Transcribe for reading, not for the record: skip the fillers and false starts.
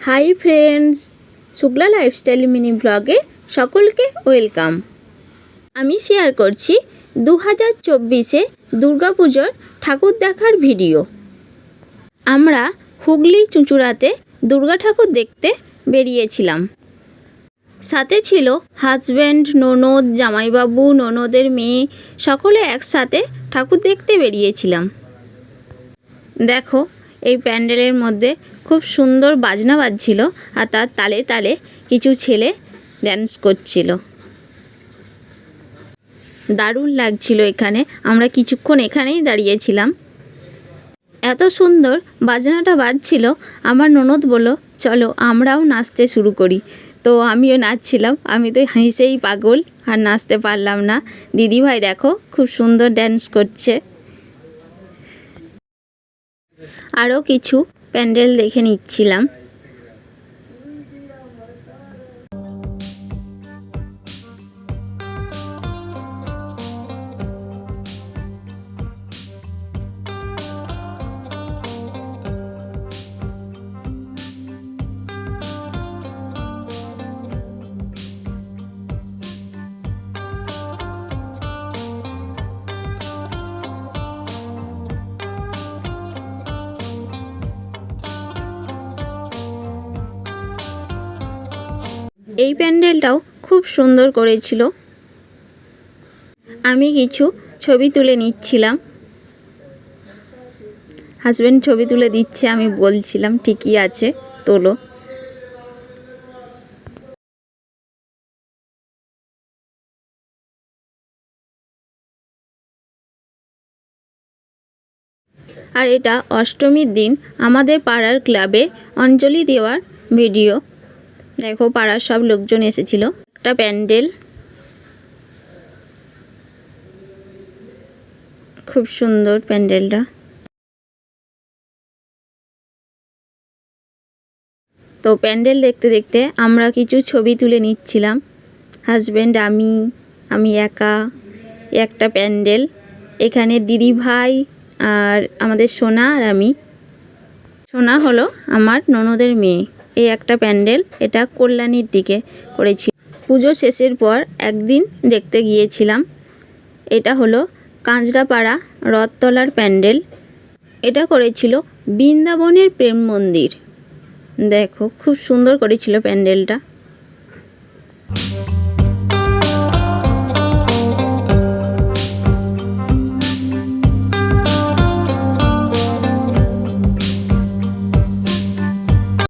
Hi friends, Shukla lifestyle mini ব্লগে সকলকে welcome. আমি শেয়ার করছি 2024-এ দুর্গাপুজোর ঠাকুর দেখার ভিডিও। আমরা হুগলি চুঁচুড়াতে দুর্গা ঠাকুর দেখতে বেরিয়েছিলাম। সাথে ছিল হাজব্যান্ড, ননদ, জামাইবাবু, ননদের মেয়ে, সকলে একসাথে ঠাকুর দেখতে বেরিয়েছিলাম। দেখো, এই প্যান্ডেলের মধ্যে খুব সুন্দর বাজনা বাজছিল আর তার তালে তালে কিছু ছেলে ড্যান্স করছিল। দারুণ লাগছিল এখানে। আমরা কিছুক্ষণ এখানেই দাঁড়িয়েছিলাম। এত সুন্দর বাজনাটা বাজছিল, আমার ননদ বলল চলো আমরাও নাচতে শুরু করি। তো আমিও নাচছিলাম। আমি তো হেসেই পাগল, আর নাচতে পারলাম না। দিদিভাই দেখো খুব সুন্দর ড্যান্স করছে। আরও কিছু প্যান্ডেল দেখে নিচ্ছিলাম। এই প্যান্ডেলটাও খুব সুন্দর করেছিল। আমি কিছু ছবি তুলে নিচ্ছিলাম। হাজব্যান্ড ছবি তুলে দিচ্ছে, আমি বলছিলাম ঠিকই আছে, তোলো। আর এটা অষ্টমীর দিন আমাদের পাড়ার ক্লাবে অঞ্জলি দেওয়ার ভিডিও। দেখো, পাড়ার সব লোকজন এসেছিল। একটা প্যান্ডেল, খুব সুন্দর প্যান্ডেলটা। তো প্যান্ডেল দেখতে দেখতে আমরা কিছু ছবি তুলে নিচ্ছিলাম। হাজব্যান্ড, আমি একা। একটা প্যান্ডেল, এখানে দিদি ভাই আর আমাদের সোনা আর আমি। সোনা হলো আমার ননদের মেয়ে। এই একটা প্যান্ডেল, এটা কল্যাণীর দিকে করেছি। পুজো শেষের পর একদিন দেখতে গিয়েছিলাম। এটা হলো কাঁচরাপাড়া রথতলার প্যান্ডেল। এটা করেছিল বৃন্দাবনের প্রেম মন্দির। দেখো খুব সুন্দর করেছিল প্যান্ডেলটা।